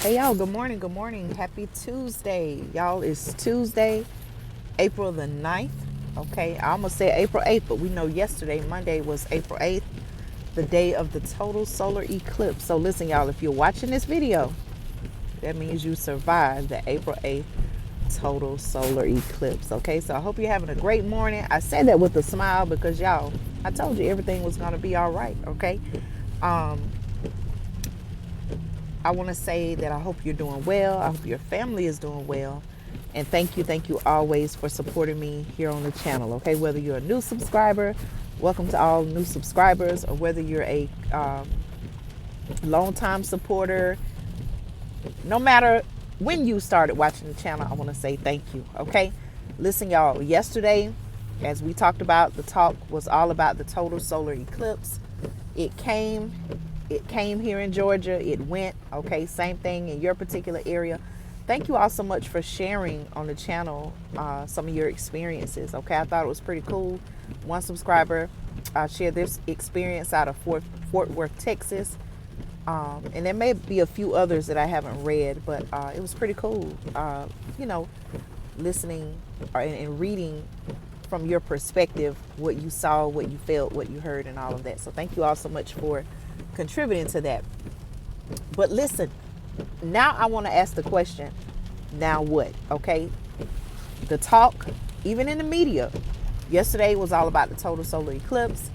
Hey y'all, good morning, good morning. Happy Tuesday. Y'all, it's Tuesday, April the 9th. Okay, I almost said April 8th, but we know yesterday, Monday, was April 8th, the day of the total solar eclipse. So listen, y'all, if you're watching this video, that means you survived the April 8th total solar eclipse. Okay, so I hope you're having a great morning. I said that with a smile because y'all, I told you everything was going to be all right. Okay. Um, I want to say that I hope you're doing well. I hope your family is doing well. And thank you always for supporting me here on the channel. Okay, whether you're a new subscriber, welcome to all new subscribers, or whether you're a long time supporter, no matter when you started watching the channel, I want to say thank you. Okay, listen, y'all, yesterday, as we talked about, the talk was all about the total solar eclipse. It came here in Georgia. It went. Okay, same thing in your particular area. Thank you all so much for sharing on the channel some of your experiences. Okay, I thought it was pretty cool. One subscriber shared this experience out of Fort Worth, Texas. And there may be a few others that I haven't read, but it was pretty cool, you know, listening and reading from your perspective, what you saw, what you felt, what you heard, and all of that. So thank you all so much for contributing to that. But listen, now I want to ask the question, now what? Okay, the talk, even in the media, yesterday was all about the total solar eclipse.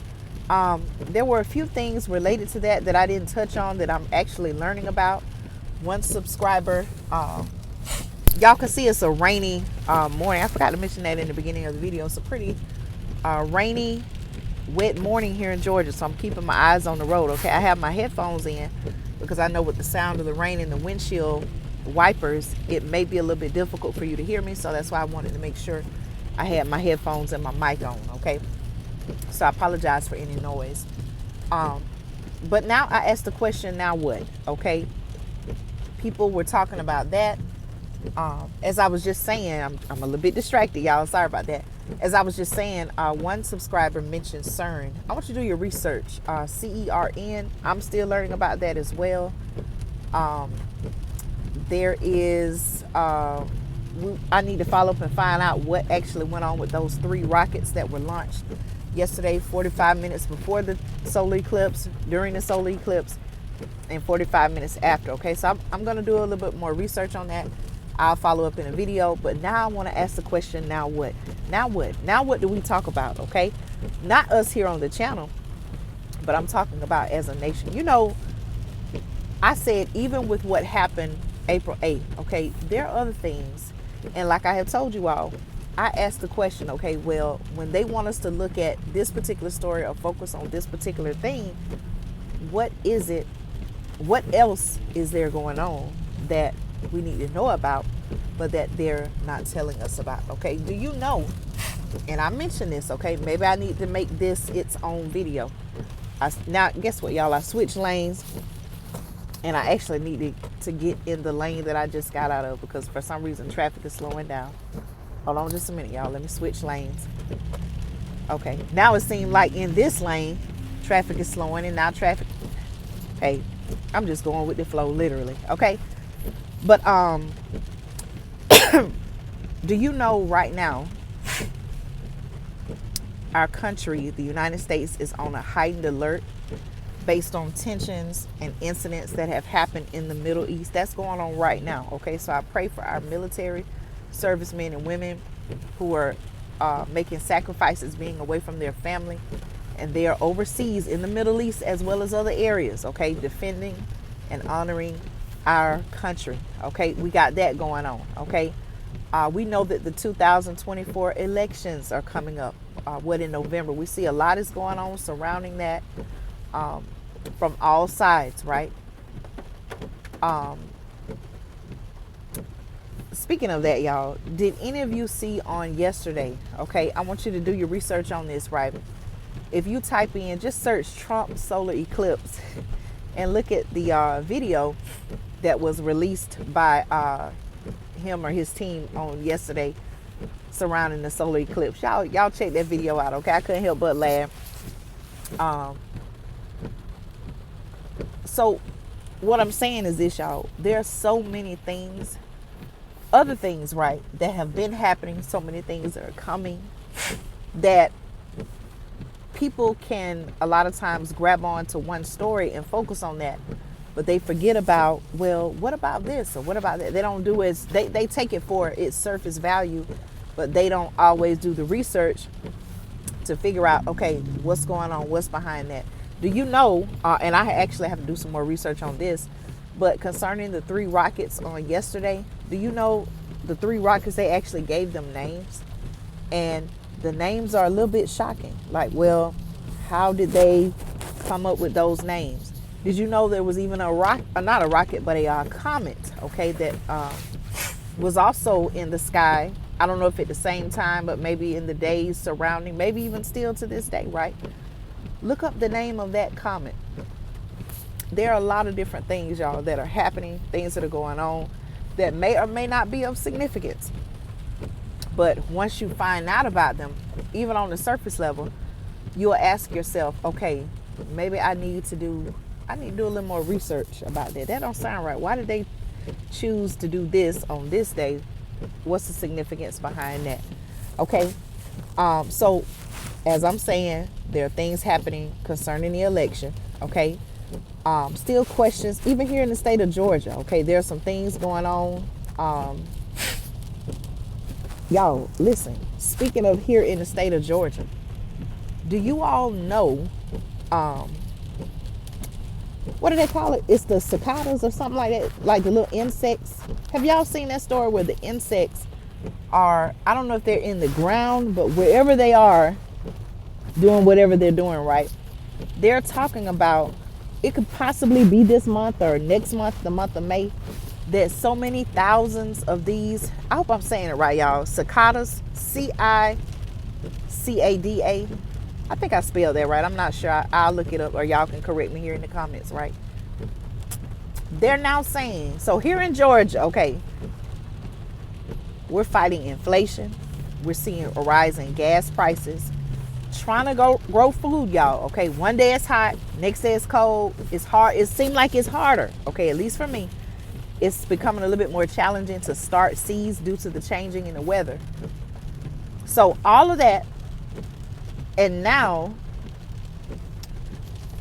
There were a few things related to that I didn't touch on that I'm actually learning about. One subscriber, y'all can see it's a rainy morning. I forgot to mention that in the beginning of the video. It's a pretty rainy, wet morning here in Georgia, so I'm keeping my eyes on the road. Okay, I have my headphones in because I know with the sound of the rain and the windshield wipers, it may be a little bit difficult for you to hear me, so that's why I wanted to make sure I had my headphones and my mic on. Okay, so I apologize for any noise. But now I ask the question, now what? Okay, people were talking about that. As I was just saying, I'm a little bit distracted, y'all. Sorry about that. As I was just saying, one subscriber mentioned CERN. I want you to do your research. CERN. I'm still learning about that as well. There is. I need to follow up and find out what actually went on with those 3 rockets that were launched yesterday, 45 minutes before the solar eclipse, during the solar eclipse, and 45 minutes after. Okay, so I'm going to do a little bit more research on that. I'll follow up in a video, but now I want to ask the question, now what? Now what? Now what do we talk about? Okay, not us here on the channel, but I'm talking about as a nation. You know, I said even with what happened April 8th, okay, there are other things. And like I have told you all, I asked the question, okay, well, when they want us to look at this particular story or focus on this particular thing, what is it? What else is there going on that we need to know about, but that they're not telling us about? Okay, do you know? And I mentioned this, okay, maybe I need to make this its own video. Now, guess what, y'all? I switched lanes, and I actually needed to get in the lane that I just got out of because for some reason traffic is slowing down. Hold on just a minute, y'all. Let me switch lanes. Okay, now it seems like in this lane, traffic is slowing, and now traffic, hey, I'm just going with the flow, literally. Okay, but do you know right now our country, the United States, is on a heightened alert based on tensions and incidents that have happened in the Middle East? That's going on right now. Okay, so I pray for our military servicemen and women who are making sacrifices, being away from their family, and they are overseas in the Middle East as well as other areas, okay, defending and honoring our country. Okay, we got that going on. Okay, we know that the 2024 elections are coming up, in November. We see a lot is going on surrounding that, from all sides, right? Speaking of that, y'all, did any of you see on yesterday? Okay, I want you to do your research on this, right? If you type in, just search Trump solar eclipse and look at the video that was released by him or his team on yesterday surrounding the solar eclipse. Y'all check that video out, okay? I couldn't help but laugh. So what I'm saying is this, y'all. There are so many things, other things, right, that have been happening, so many things that are coming, that people can a lot of times grab on to one story and focus on that, but they forget about, well, what about this or what about that? They don't do as they take it for its surface value, but they don't always do the research to figure out, okay, what's going on, what's behind that. Do you know, and I actually have to do some more research on this, but concerning the 3 rockets on yesterday, do you know the 3 rockets, they actually gave them names, and the names are a little bit shocking. Like, well, how did they come up with those names? Did you know there was even a not a rocket, but a comet, okay, that was also in the sky. I don't know if at the same time, but maybe in the days surrounding, maybe even still to this day, right? Look up the name of that comet. There are a lot of different things, y'all, that are happening, things that are going on that may or may not be of significance. But once you find out about them, even on the surface level, you'll ask yourself, okay, maybe I need to do a little more research about that. That don't sound right. Why did they choose to do this on this day? What's the significance behind that? Okay. So as I'm saying, there are things happening concerning the election. Okay. Still questions, even here in the state of Georgia. Okay. There are some things going on. Y'all, listen, speaking of here in the state of Georgia, do you all know, what do they call it? It's the cicadas or something like that, like the little insects. Have y'all seen that story where the insects are, I don't know if they're in the ground, but wherever they are doing whatever they're doing, right? They're talking about, it could possibly be this month or next month, the month of May, that so many thousands of these, I hope I'm saying it right, y'all, cicadas, Cicada. I think I spelled that right. I'm not sure. I'll look it up, or y'all can correct me here in the comments, right? They're now saying, so here in Georgia, okay, we're fighting inflation. We're seeing a rise in gas prices. Trying to grow food, y'all, okay? One day it's hot, next day it's cold. It's hard. It seems like it's harder, okay, at least for me. It's becoming a little bit more challenging to start seeds due to the changing in the weather. So all of that, and now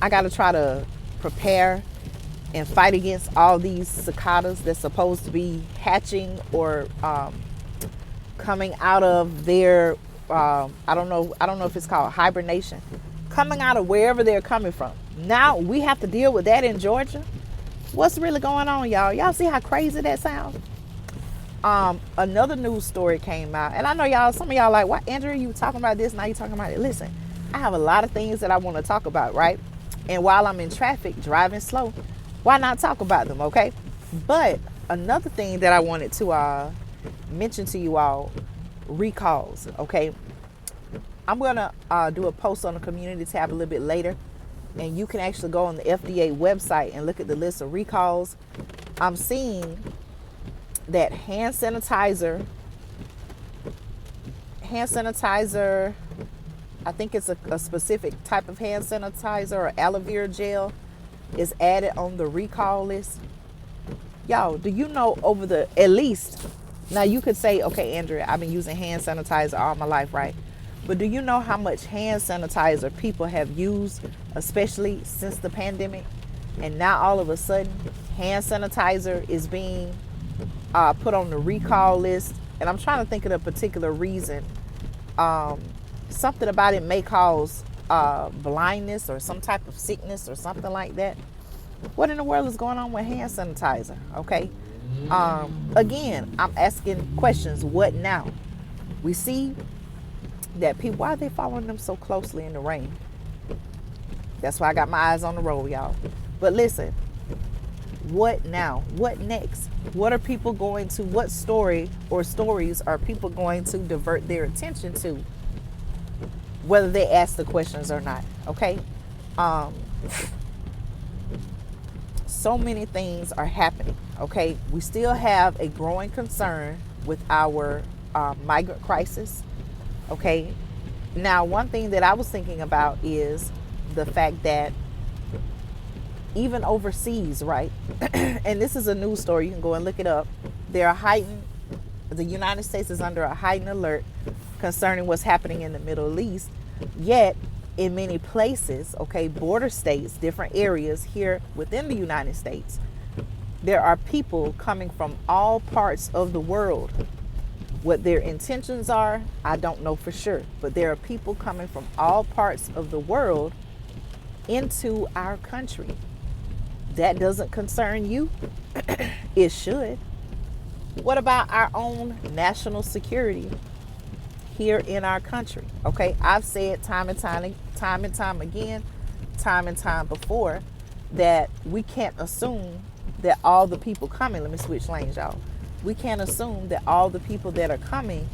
I got to try to prepare and fight against all these cicadas that's supposed to be hatching or coming out of their, I don't know if it's called hibernation, coming out of wherever they're coming from. Now we have to deal with that in Georgia. What's really going on, y'all? Y'all see how crazy that sounds? Another news story came out, and I know y'all, some of y'all like, why, Andrea, you talking about this, now you talking about it. Listen, I have a lot of things that I want to talk about, right? And while I'm in traffic, driving slow, why not talk about them, okay? But another thing that I wanted to mention to you all, recalls, okay? I'm going to do a post on the community tab a little bit later, and you can actually go on the FDA website and look at the list of recalls. I'm seeing that hand sanitizer, I think it's a specific type of hand sanitizer or aloe vera gel is added on the recall list. Y'all, do you know at least, now you could say, okay, Andrea, I've been using hand sanitizer all my life, right? But do you know how much hand sanitizer people have used, especially since the pandemic? And now all of a sudden, hand sanitizer is being put on the recall list. And I'm trying to think of a particular reason. Something about it may cause blindness or some type of sickness or something like that. What in the world is going on with hand sanitizer? Okay. Again, I'm asking questions. What now? We see that people, why are they following them so closely in the rain? That's why I got my eyes on the road, y'all. But listen, what now? What next? What are people going to, what story or stories are people going to divert their attention to, whether they ask the questions or not? Okay. So many things are happening. Okay. We still have a growing concern with our migrant crisis. Okay. Now, one thing that I was thinking about is the fact that even overseas, right? And this is a news story. You can go and look it up. The United States is under a heightened alert concerning what's happening in the Middle East. Yet, in many places, okay, border states, different areas here within the United States, there are people coming from all parts of the world. What their intentions are, I don't know for sure. But there are people coming from all parts of the world into our country. That doesn't concern you? It should. What about our own national security here in our country? Okay, I've said time and time again, time and time before, that we can't assume that all the people coming, let me switch lanes, y'all. We can't assume that all the people that are coming.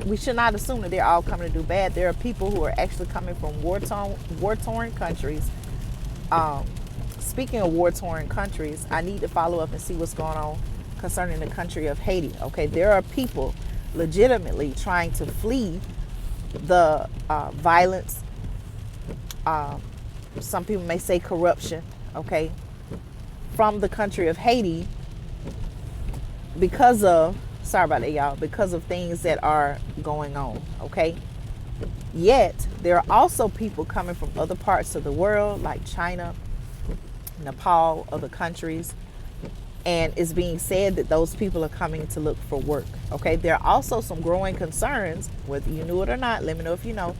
We should not assume that they're all coming to do bad. There are people who are actually coming from war-torn countries. Speaking of war-torn countries, I need to follow up and see what's going on concerning the country of Haiti. Okay, there are people legitimately trying to flee the violence. Some people may say corruption. Okay, from the country of Haiti because of, sorry about that, y'all, because of things that are going on. Okay, yet there are also people coming from other parts of the world, like China, Nepal, other countries, and it's being said that those people are coming to look for work. Okay, there are also some growing concerns, whether you knew it or not, let me know if you know.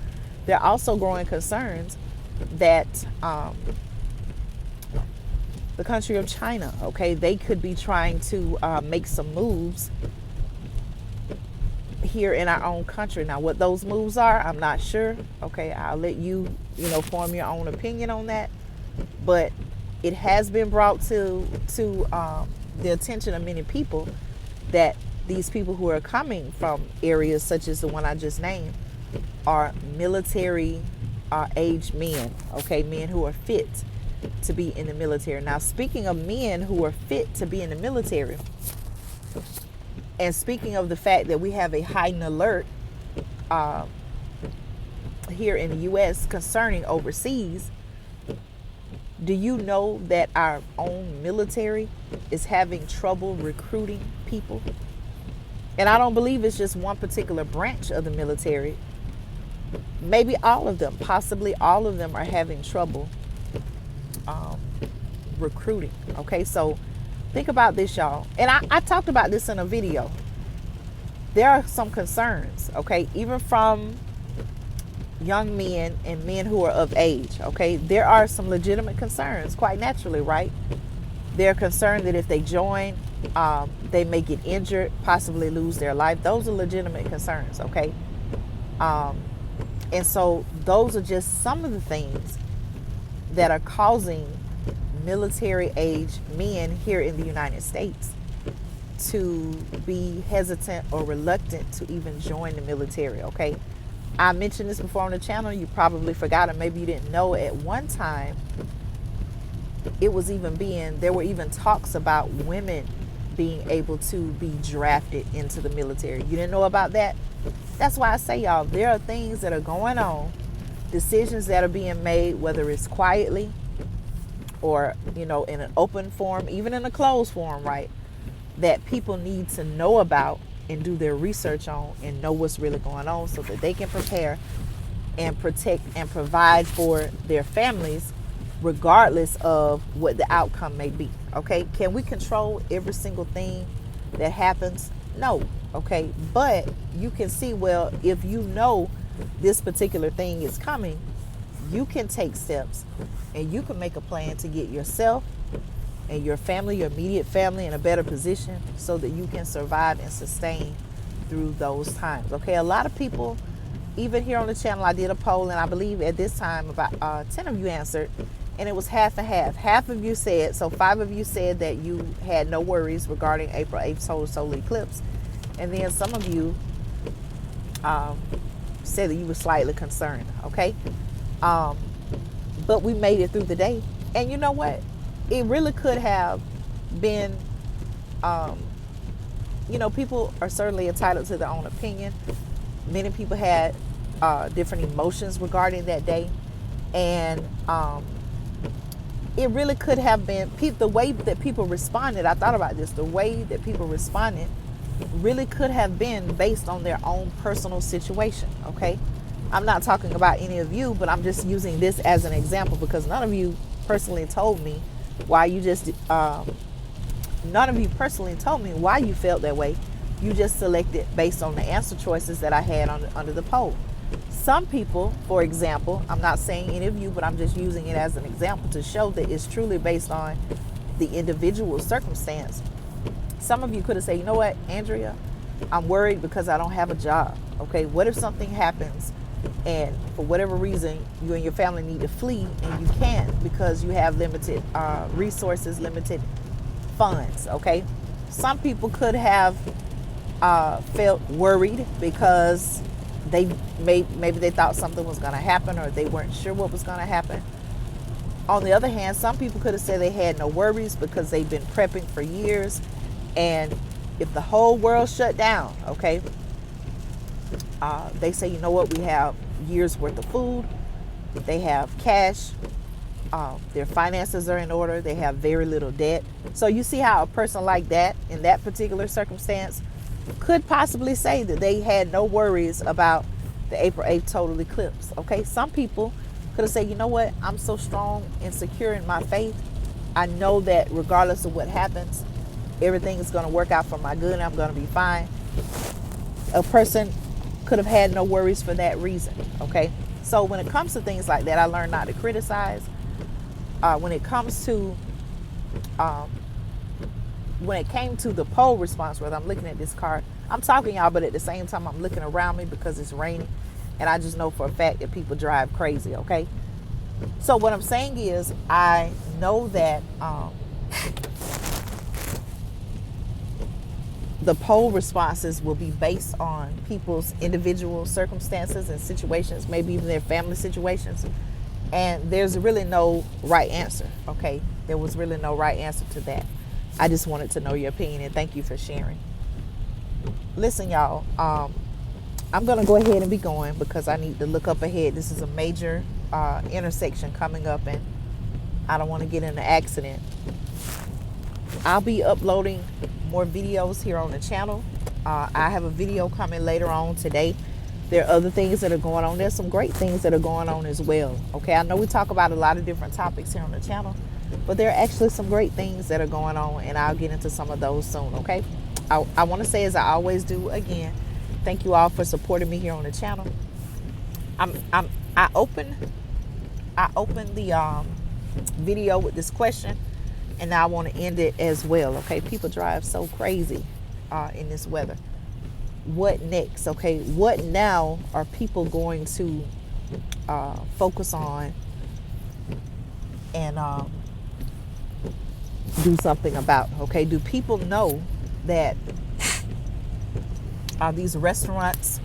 There are also growing concerns that the country of China, okay, they could be trying to make some moves here in our own country. Now, what those moves are, I'm not sure. Okay, I'll let you, form your own opinion on that. But it has been brought to the attention of many people that these people who are coming from areas such as the one I just named are military aged men, okay, men who are fit to be in the military. Now, speaking of men who are fit to be in the military, and speaking of the fact that we have a heightened alert here in the U.S. concerning overseas, do you know that our own military is having trouble recruiting people? And I don't believe it's just one particular branch of the military. Maybe all of them, possibly all of them, are having trouble recruiting. Okay, so think about this, y'all. And I talked about this in a video. There are some concerns, okay, even from young men and men who are of age. Okay, there are some legitimate concerns, quite naturally, right? They're concerned that if they join, they may get injured, possibly lose their life. Those are legitimate concerns, okay? And so those are just some of the things that are causing military age men here in the United States to be hesitant or reluctant to even join the military. Okay, I mentioned this before on the channel. You probably forgot, or maybe you didn't know. At one time, there were even talks about women being able to be drafted into the military. You didn't know about that? That's why I say, y'all, there are things that are going on, decisions that are being made, whether it's quietly or, in an open form, even in a closed form, right, that people need to know about and do their research on and know what's really going on so that they can prepare and protect and provide for their families regardless of what the outcome may be. Okay, can we control every single thing that happens? No. Okay, but you can see, well, if you know this particular thing is coming, you can take steps and you can make a plan to get yourself and your family, your immediate family, in a better position so that you can survive and sustain through those times. Okay, a lot of people, even here on the channel, I did a poll, and I believe at this time about 10 of you answered, and it was half and half. Half of you said, so 5 of you said that you had no worries regarding April 8th total solar eclipse, and then some of you said that you were slightly concerned. Okay, but we made it through the day, and you know what? It really could have been, people are certainly entitled to their own opinion. Many people had different emotions regarding that day. And it really could have been the way that people responded. I thought about this. The way that people responded really could have been based on their own personal situation. Okay, I'm not talking about any of you, but I'm just using this as an example because none of you personally told me why you just none of you personally told me why you felt that way. You just selected based on the answer choices that I had under the poll. Some people, for example, I'm not saying any of you, but I'm just using it as an example to show that it's truly based on the individual circumstance. Some of you could have said, you know what, Andrea, I'm worried because I don't have a job. Okay, what if something happens and for whatever reason you and your family need to flee and you can't because you have limited resources, limited funds. Okay, some people could have felt worried because maybe they thought something was going to happen or they weren't sure what was going to happen. On the other hand, some people could have said they had no worries because they've been prepping for years, and if the whole world shut down, okay, they say, you know what, we have years worth of food, they have cash, their finances are in order, they have very little debt. So you see how a person like that in that particular circumstance could possibly say that they had no worries about the April 8th total eclipse. Okay, some people could have said, you know what, I'm so strong and secure in my faith. I know that regardless of what happens, everything is going to work out for my good and I'm going to be fine. A person could have had no worries for that reason. Okay, so when it comes to things like that, I learned not to criticize. When it comes to when it came to the poll response, whether I'm looking at this card, I'm talking y'all, but at the same time I'm looking around me because it's raining and I just know for a fact that people drive crazy. Okay, so what I'm saying is I know that the poll responses will be based on people's individual circumstances and situations, maybe even their family situations, and there's really no right answer. Okay, there was really no right answer to that. I just wanted to know your opinion, and thank you for sharing. Listen, y'all, I'm going to go ahead and be going because I need to look up ahead. This is a major intersection coming up, and I don't want to get in an accident. I'll be uploading more videos here on the channel. I have a video coming later on today. There are other things that are going on. There's some great things that are going on as well. Okay, I know we talk about a lot of different topics here on the channel, but there are actually some great things that are going on, and I'll get into some of those soon. Okay, I want to say, as I always do, again, thank you all for supporting me here on the channel. I opened the video with this question, and now I want to end it as well. Okay, people drive so crazy in this weather. What next? Okay, what now are people going to focus on and do something about? Okay, do people know that these restaurants,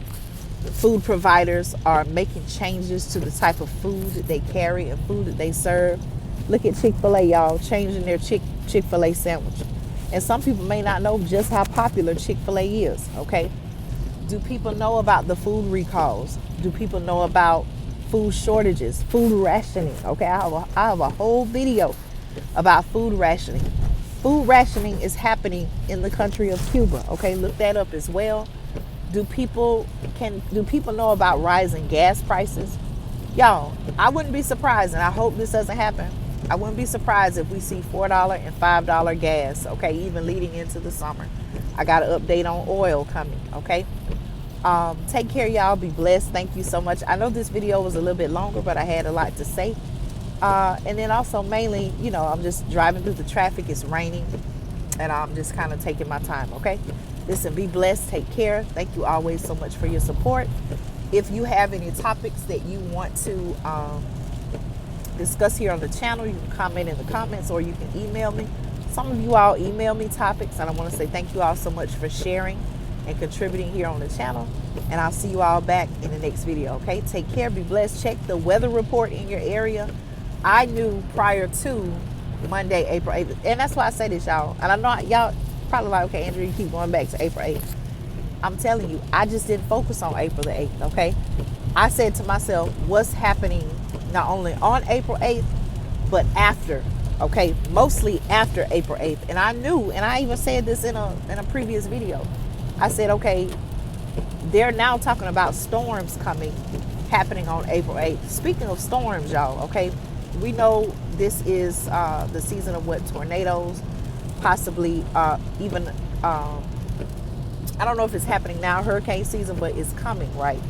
food providers are making changes to the type of food that they carry and food that they serve? Look at Chick-fil-A, y'all, changing their Chick-fil-A sandwich. And some people may not know just how popular Chick-fil-A is. Okay, do people know about the food recalls? Do people know about food shortages, food rationing? Okay, I have a whole video about food rationing. Food rationing is happening in the country of Cuba. Okay, look that up as well. Do people know about rising gas prices? Y'all, I wouldn't be surprised, and I hope this doesn't happen. I wouldn't be surprised if we see $4 and $5 gas, okay, even leading into the summer. I got an update on oil coming, okay? Take care, y'all. Be blessed. Thank you so much. I know this video was a little bit longer, but I had a lot to say. And then also mainly, you know, I'm just driving through the traffic. It's raining, and I'm just kind of taking my time, okay? Listen, be blessed. Take care. Thank you always so much for your support. If you have any topics that you want to discuss here on the channel, you can comment in the comments or you can email me. Some of you all email me topics, and I want to say thank you all so much for sharing and contributing here on the channel. And I'll see you all back in the next video, okay? Take care. Be blessed. Check the weather report in your area. I knew prior to Monday, April 8th, and that's why I say this, y'all. And I know y'all probably like, okay, Andrea, you keep going back to April 8th. I'm telling you, I just didn't focus on April the 8th, okay? I said to myself, what's happening not only on April 8th, but after. Okay, mostly after April 8th. And I knew, and I even said this in a previous video. I said, okay, they're now talking about storms happening on April 8th. Speaking of storms, y'all, okay, we know this is the season of what? Tornadoes, possibly even, I don't know if it's happening now, hurricane season, but it's coming, right?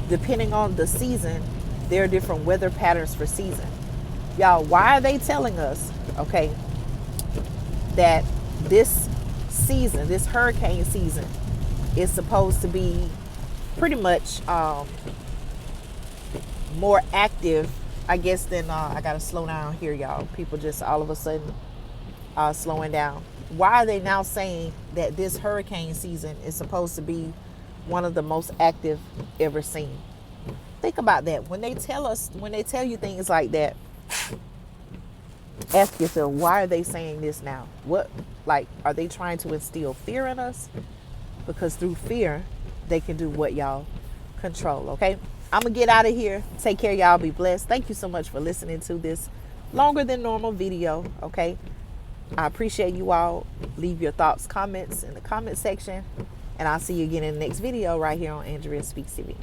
Depending on the season, there are different weather patterns for season. Y'all, why are they telling us, okay, that this season, this hurricane season, is supposed to be pretty much more active, I guess, than, I gotta slow down here, y'all. People just all of a sudden slowing down. Why are they now saying that this hurricane season is supposed to be one of the most active ever seen? Think about that. When they tell you things like that, ask yourself, why are they saying this now? What, like, are they trying to instill fear in us? Because through fear, they can do what, y'all? Control, okay? I'm going to get out of here. Take care, y'all. Be blessed. Thank you so much for listening to this longer than normal video, okay? I appreciate you all. Leave your thoughts, comments in the comment section. And I'll see you again in the next video right here on Andrea Speaks TV.